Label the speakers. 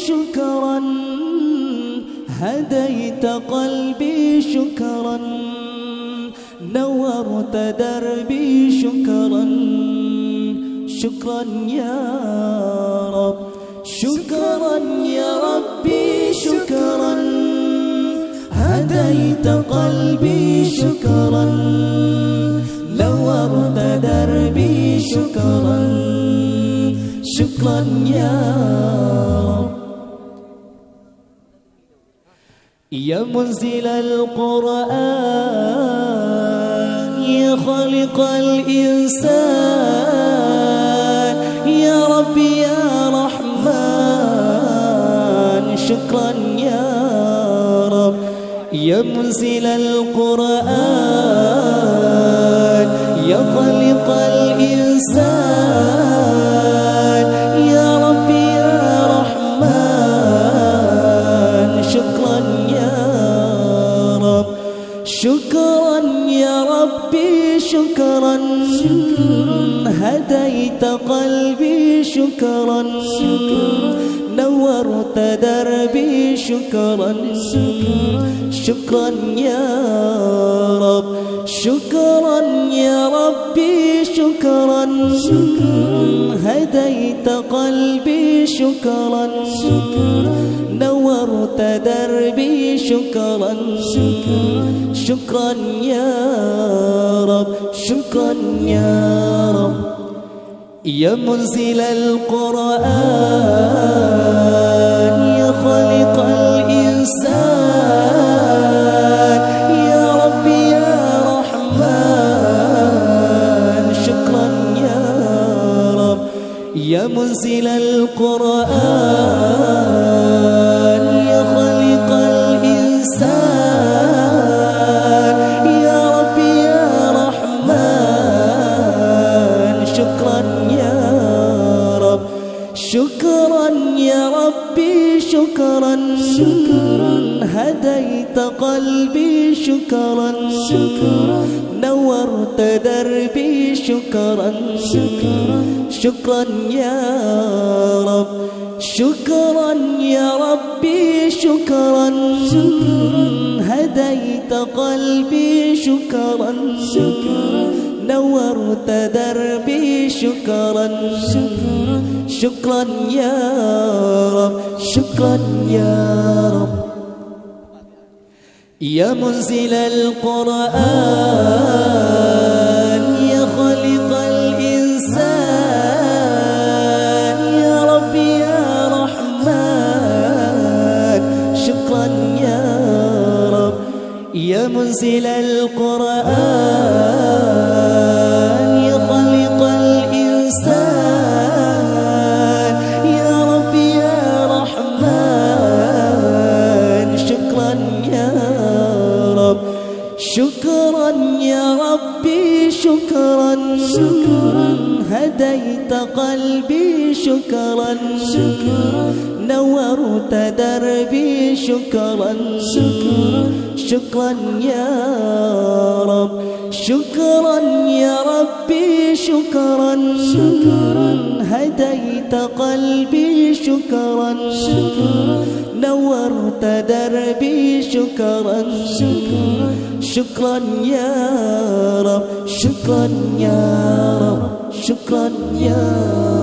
Speaker 1: شكرا هديت قلبي شكرا نورت دربي شكرا شكرا يا رب شكرا يا ربي شكرا هديت قلبي شكرا نورت دربي شكرا شكرا يا رب يا منزل القرآن يا خالق الإنسان يا ربي يا رحمن شكرا يا رب يا منزل القرآن يا خالق الإنسان يا ربي يا رحمن شكرا يا رب شكرا يا ربي شكرا هديت قلبي شكرا نورت دربي شكرا شكرا يا رب شكرا يا ربي شكرا هديت قلبي شكرا نورت دربي شكرا شكرا يا رب شكرا يا رب يا منزل القرآن يا خالق الإنسان يا ربي يا رحمن شكرا يا رب يا منزل القرآن يا خالق الإنسان يا ربي يا رحمن شكرا يا رب شكرا يا ربي شكرا هديت قلبي شكرا نورت دربي شكرا شكرا يا رب شكرا يا ربي شكرا هديت قلبي شكرا نورت دربي شكرا شكرا يا رب شكرا يا رب يا منزل القرآن يا خالق الإنسان يا ربي يا رحمن شكرا يا رب يا منزل القرآن يا خالق الإنسان يا ربي يا رحمن شكرا يا رب شكرا يا ربي شكرا هديت قلبي شكرا نورت دربي شكرا شكرا يا رب شكرا يا ربي شكرا هديت قلبي شكرا نورت دربي شكرا شكرا يا رب شكرا يا رب شكرا يا رب